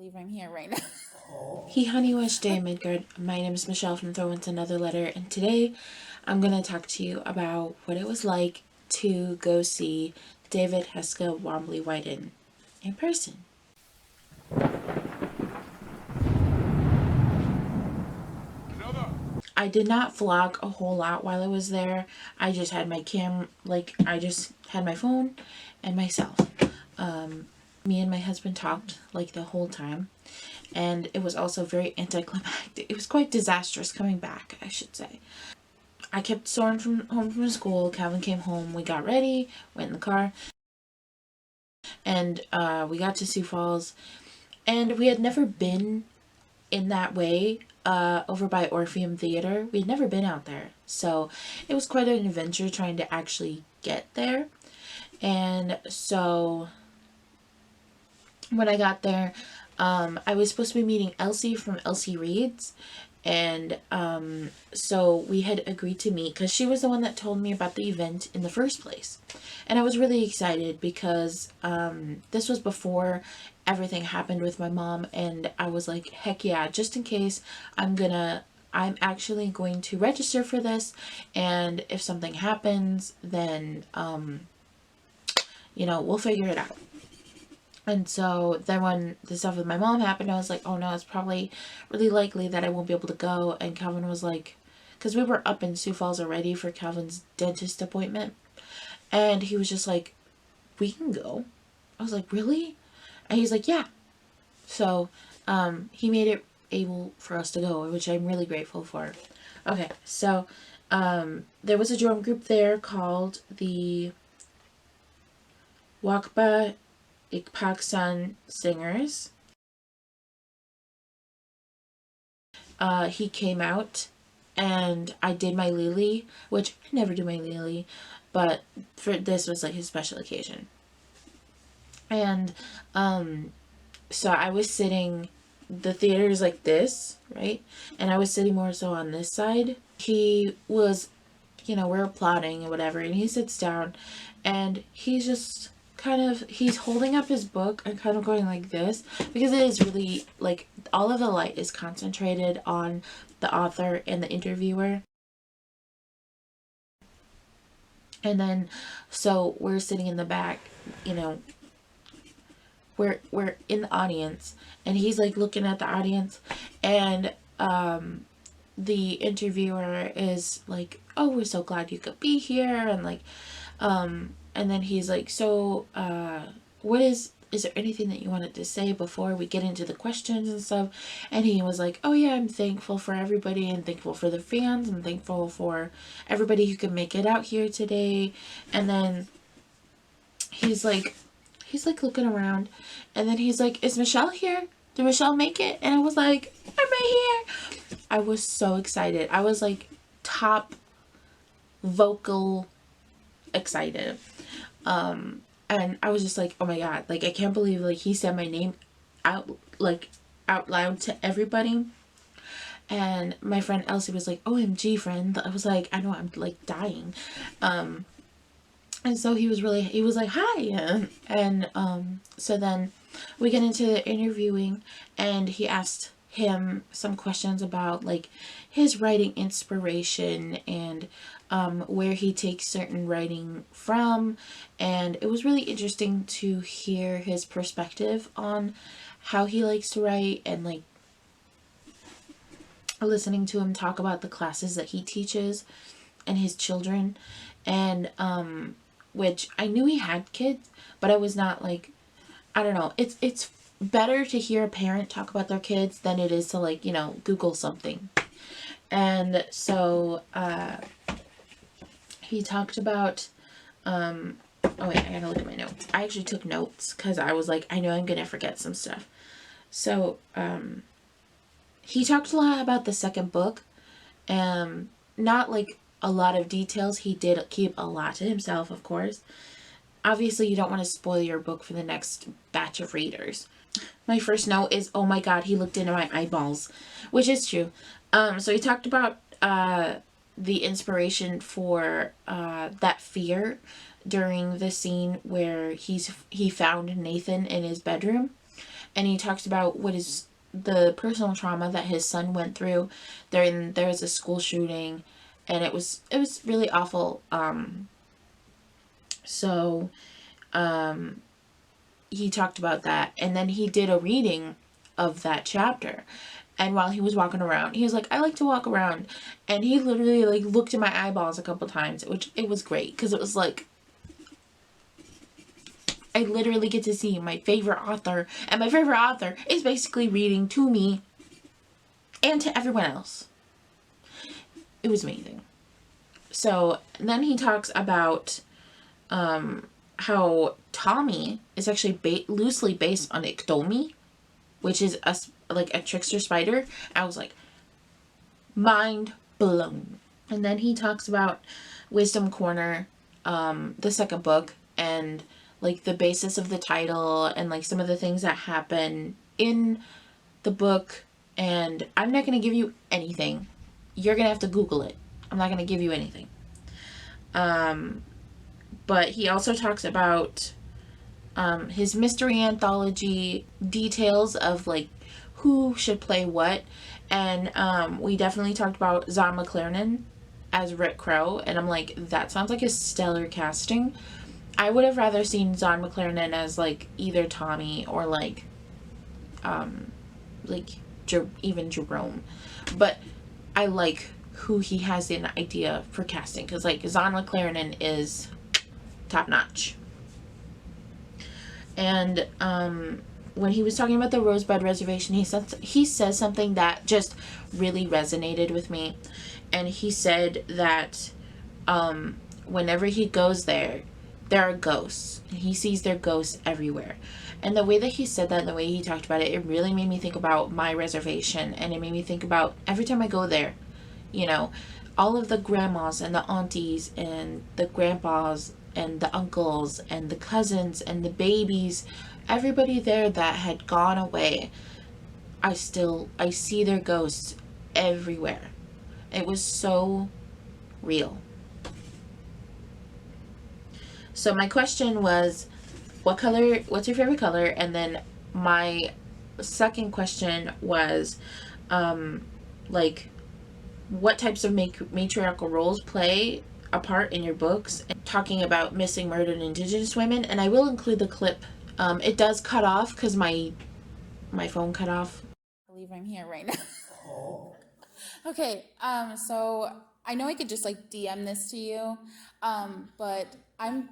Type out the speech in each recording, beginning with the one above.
believe I'm here right now. He honey wished day Midgard. My name is Michelle from Throw Into Another Letter, and today I'm going to talk to you about what it was like to go see David Heska Wanbli Weiden in person. I did not vlog a whole lot while I was there. I just had my I just had my phone and myself. Me and my husband talked like the whole time, and it was also very anticlimactic. It was quite disastrous coming back, I should say. I kept Soren home from school. Calvin came home. We got ready, went in the car, and we got to Sioux Falls. And we had never been in that way over by Orpheum Theater. We had never been out there. So it was quite an adventure trying to actually get there. And so when I got there, I was supposed to be meeting Elsie from Elsie Reads. And so we had agreed to meet because she was the one that told me about the event in the first place. And I was really excited because this was before everything happened with my mom, and I was like, heck yeah, just in case, I'm actually going to register for this, and if something happens, then we'll figure it out. And so then when the stuff with my mom happened, I was like, oh no, it's probably really likely that I won't be able to go. And Calvin was like, because we were up in Sioux Falls already for Calvin's dentist appointment. And he was just like, we can go. I was like, really? And he's like, yeah. So he made it able for us to go, which I'm really grateful for. Okay, so there was a drum group there called the Wakba Ikpaksan Singers. He came out and I did my lily, which I never do my lily, but for this was like his special occasion. And so I was sitting, the theater is like this, right? And I was sitting more so on this side. He was, we're applauding and whatever, and he sits down and he's just he's holding up his book and kind of going like this, because it is really like all of the light is concentrated on the author and the interviewer. And then so we're sitting in the back, we're in the audience, and he's like looking at the audience, and the interviewer is like, oh, we're so glad you could be here, and like and then he's like, so what is there anything that you wanted to say before we get into the questions and stuff? And he was like, oh yeah, I'm thankful for everybody, and thankful for the fans, I'm thankful for everybody who could make it out here today. And then he's like looking around, and then he's like, is Michelle here? Did Michelle make it? And I was like, I'm right here. I was so excited. I was like top vocal excited. And I was just like, oh my god, like I can't believe like he said my name out loud to everybody. And my friend Elsie was like, OMG friend. I was like, I know, I'm like dying. And so he was like, hi. And so then we get into the interviewing, and he asked him some questions about like his writing inspiration and where he takes certain writing from. And it was really interesting to hear his perspective on how he likes to write, and like listening to him talk about the classes that he teaches and his children. And which I knew he had kids, but I was not like, I don't know, it's better to hear a parent talk about their kids than it is to like, Google something. And so he talked about oh wait, I gotta look at my notes. I actually took notes because I was like, I know I'm gonna forget some stuff. So he talked a lot about the second book. Not like a lot of details. He did keep a lot to himself, of course. Obviously, you don't want to spoil your book for the next batch of readers. My first note is, oh my god, he looked into my eyeballs, which is true. So he talked about the inspiration for that fear during the scene where he found Nathan in his bedroom. and he talks about the personal trauma that his son went through. There was a school shooting, and it was really awful. So he talked about that, and then he did a reading of that chapter. And while he was walking around, he was like, I like to walk around. And he literally like looked at my eyeballs a couple times, which it was great, because it was like, I literally get to see my favorite author, and my favorite author is basically reading to me and to everyone else. It was amazing. So then he talks about how Tommy is actually loosely based on Iktomi, which is like a trickster spider. I was like, mind blown. And then he talks about Wisdom Corner, the second book, and like the basis of the title, and like some of the things that happen in the book. And I'm not going to give you anything. You're going to have to Google it. I'm not going to give you anything. But he also talks about his mystery anthology details of like who should play what. And we definitely talked about Zahn McClarnon as Rick Crow, and I'm like, that sounds like a stellar casting. I would have rather seen Zahn McClarnon as like either Tommy or like even Jerome, but I like who he has an idea for casting, because like Zahn McClarnon is top notch. And when he was talking about the Rosebud Reservation, he says something that just really resonated with me. And he said that whenever he goes there are ghosts, and he sees their ghosts everywhere. And the way that he said that, and the way he talked about it, it really made me think about my reservation, and it made me think about every time I go there, you know, all of the grandmas and the aunties and the grandpas and the uncles and the cousins and the babies, everybody there that had gone away, I see their ghosts everywhere. It was so real. So my question was, what's your favorite color? And then my second question was, like, what types of matriarchal roles play a part in your books, and talking about missing, murdered Indigenous women. And I will include the clip. It does cut off because my phone cut off. I believe I'm here right now. Oh. Okay, so I know I could just like DM this to you, but I'm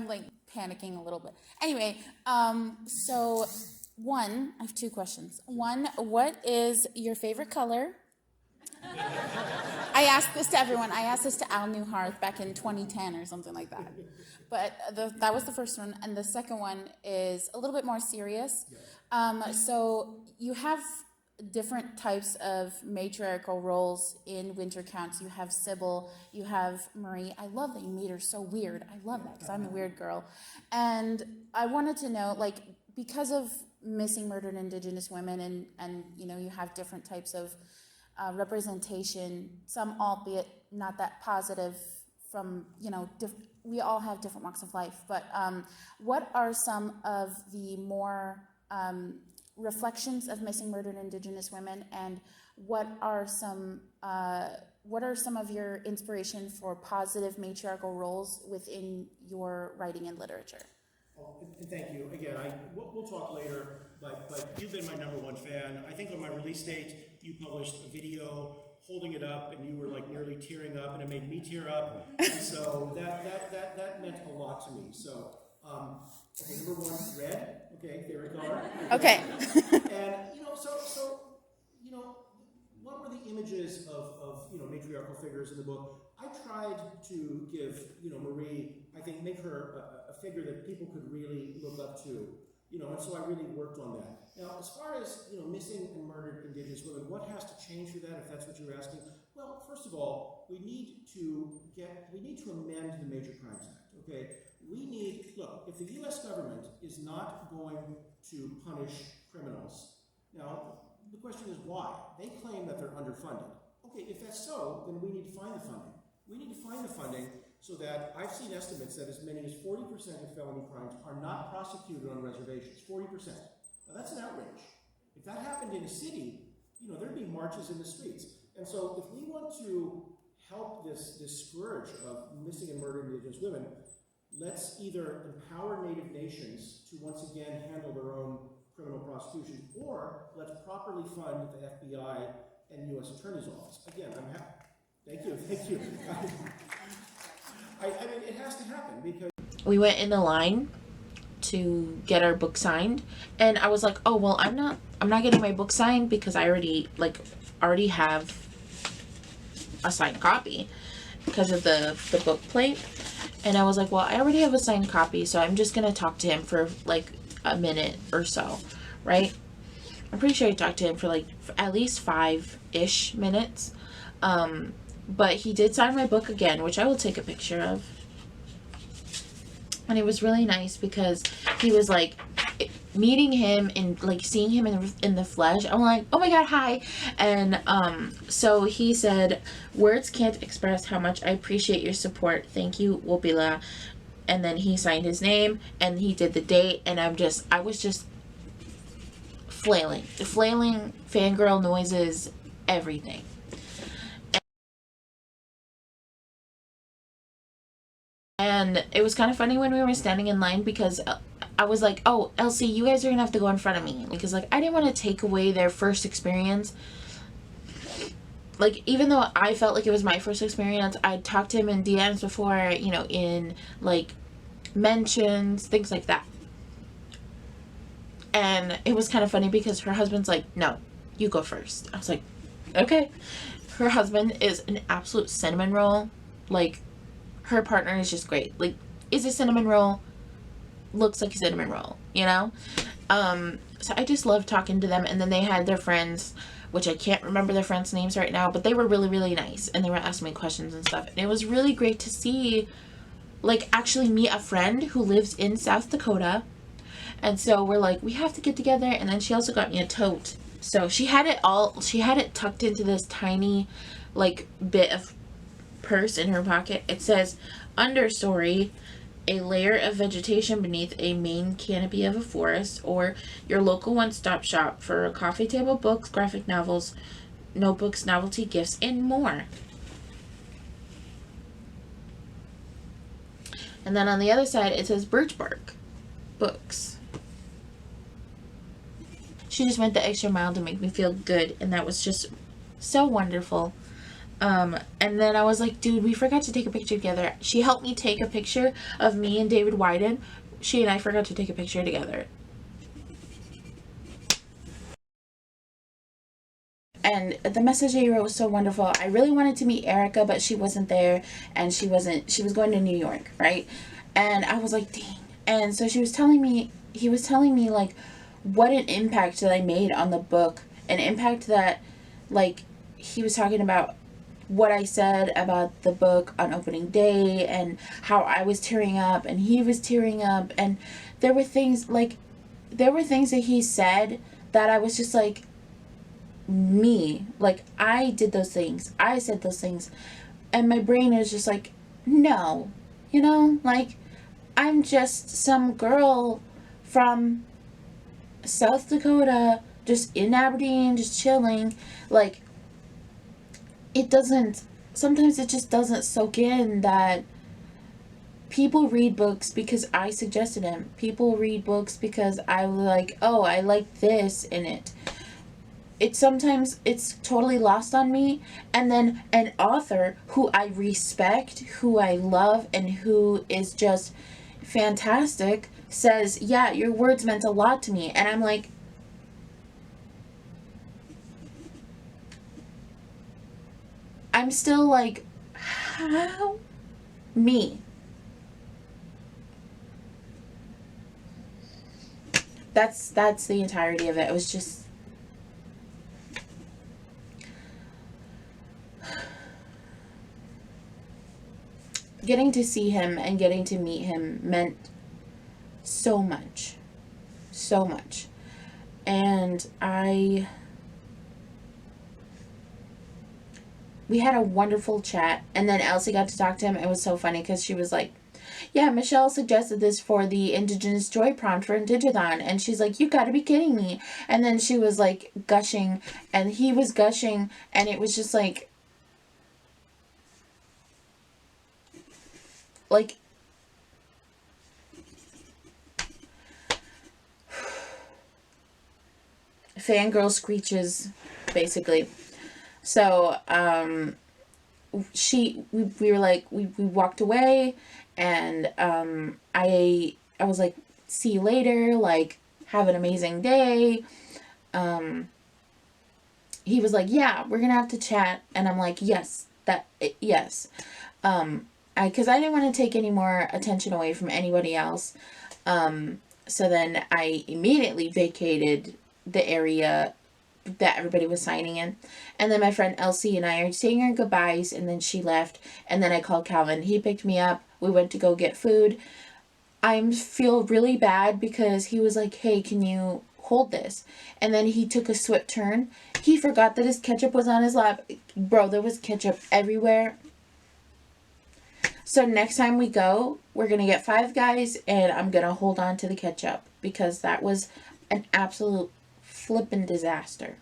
like panicking a little bit. Anyway, so one, I have two questions. One, what is your favorite color? I asked this to everyone. I asked this to Al Newharth back in 2010 or something like that. But that was the first one. And the second one is a little bit more serious. So you have different types of matriarchal roles in Winter Counts. You have Sybil, you have Marie. I love that you made her so weird. I love that because I'm a weird girl. And I wanted to know, like, because of missing, murdered Indigenous women, and you know, you have different types of representation, some albeit not that positive from, you know, we all have different walks of life, but what are some of the more reflections of missing, murdered Indigenous women, and what are some of your inspiration for positive matriarchal roles within your writing and literature? Well, and thank you. Again, we'll talk later, but you've been my #1 fan. I think on my release date, you published a video holding it up, and you were like nearly tearing up, and it made me tear up. And so that meant a lot to me. So, okay, #1, red. Okay, favorite color. Okay. And what were the images of matriarchal figures in the book? I tried to give Marie, I think, make her a figure that people could really look up to, and so I really worked on that. Now, as far as missing and murdered Indigenous women, what has to change for that, if that's what you're asking? Well, first of all, we need to amend the Major Crimes Act. Okay, look, if the U.S. government is not going to punish criminals, now the question is why? They claim that they're underfunded. Okay, if that's so, then we need to find the funding. We need to find the funding so that I've seen estimates that as many as 40% of felony crimes are not prosecuted on reservations. 40%. Now that's an outrage. If that happened in a city, there'd be marches in the streets. And so if we want to help this scourge of missing and murdered Indigenous women, let's either empower Native nations to once again handle their own criminal prosecution, or let's properly fund the FBI and U.S. Attorney's Office. Again, I'm happy. Thank you. I mean, it has to happen because we went in the line to get our book signed, and I was like, oh well, I'm not getting my book signed because I already have a signed copy because of the book plate. And I was like, well, I already have a signed copy, so I'm just gonna talk to him for like a minute or so, right? I'm pretty sure I talked to him for like at least 5-ish minutes. But he did sign my book again, which I will take a picture of. And it was really nice because he was like, meeting him and like seeing him in the flesh, I'm like, oh my god, hi. And so he said, words can't express how much I appreciate your support. Thank you, Wopila. And then he signed his name and he did the date, and I was just flailing, fangirl noises, everything. And it was kind of funny when we were standing in line because I was like, oh, Elsie, you guys are gonna have to go in front of me, because like I didn't want to take away their first experience. Like, even though I felt like it was my first experience, I'd talked to him in DMs before, in like mentions, things like that. And it was kind of funny because her husband's like, no, you go first. I was like, okay. Her husband is an absolute cinnamon roll. Like, her partner is just great. Like, is a cinnamon roll, looks like a cinnamon roll, So I just love talking to them. And then they had their friends, which I can't remember their friends' names right now, but they were really, really nice. And they were asking me questions and stuff. And it was really great to see, like, actually meet a friend who lives in South Dakota. And so we're like, we have to get together. And then she also got me a tote. So she had it tucked into this tiny, like, bit of purse in her pocket. It says, understory, a layer of vegetation beneath a main canopy of a forest, or your local one-stop shop for a coffee table, books, graphic novels, notebooks, novelty gifts, and more. And then on the other side, it says birch bark books. She just went the extra mile to make me feel good, and that was just so wonderful. And then I was like, dude, we forgot to take a picture together. She helped me take a picture of me and David Weiden. She and I forgot to take a picture together. And the message that you wrote was so wonderful. I really wanted to meet Erica, but she wasn't there, and she was going to New York, right? And I was like, dang. And so he was telling me like what an impact that I made on the book, an impact that, like, he was talking about what I said about the book on opening day and how I was tearing up and he was tearing up, and there were things that he said that I was just like, me, like, I did those things, I said those things, and my brain is just like, no, like, I'm just some girl from South Dakota, just in Aberdeen, just chilling. Like, sometimes it just doesn't soak in that people read books because I suggested them. People read books because I was like, oh, I like this in it. Sometimes it's totally lost on me. And then an author who I respect, who I love, and who is just fantastic says, yeah, your words meant a lot to me. And I'm like, I'm still like, how? Me. That's the entirety of it. It was just, getting to see him and getting to meet him meant so much. So much. And we had a wonderful chat, and then Elsie got to talk to him. It was so funny because she was like, yeah, Michelle suggested this for the Indigenous Joy Prompt for Indigathon. And she's like, you gotta be kidding me. And then she was like gushing, and he was gushing, and it was just like fangirl screeches, basically. So, we were like, we walked away, and, I was like, see you later, like, have an amazing day. He was like, yeah, we're gonna have to chat, and I'm like, yes, yes. Because I didn't want to take any more attention away from anybody else. So then I immediately vacated the area that everybody was signing in. And then my friend Elsie and I are saying our goodbyes, and then she left. And then I called Calvin. He picked me up. We went to go get food. I feel really bad because he was like, hey, can you hold this? And then he took a swift turn. He forgot that his ketchup was on his lap. Bro, there was ketchup everywhere. So next time we go, we're going to get Five Guys, and I'm going to hold on to the ketchup because that was an absolute flippin' disaster.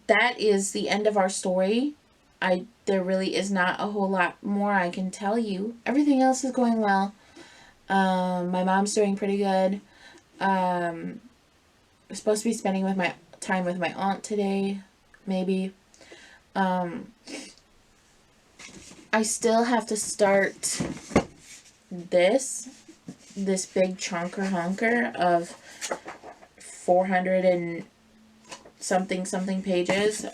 That is the end of our story. There really is not a whole lot more I can tell you. Everything else is going well. My mom's doing pretty good. I'm supposed to be spending my time with my aunt today, maybe. I still have to start this big chunker hunker of 400 and something pages.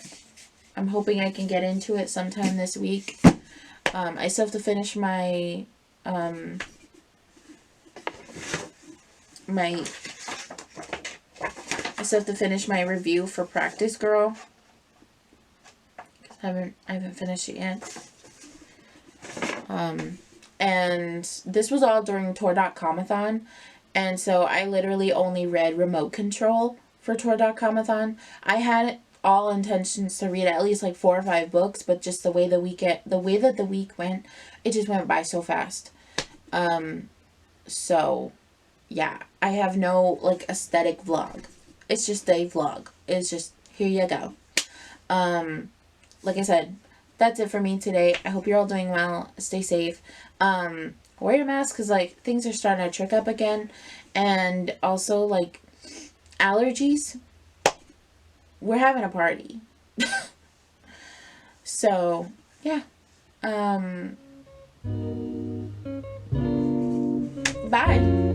I'm hoping I can get into it sometime this week. I still have to finish my review for Practice Girl. I haven't finished it yet. And this was all during Tour.comathon, and so I literally only read Remote Control for Tour.comathon. I had all intentions to read at least like 4 or 5 books, but just the way that the week went, it just went by so fast. So yeah, I have no like aesthetic vlog. It's just a vlog. It's just, here you go. Like I said, that's it for me today. I hope you're all doing well. Stay safe. Wear your mask because like things are starting to trick up again, and also like allergies. We're having a party. So yeah. Bye.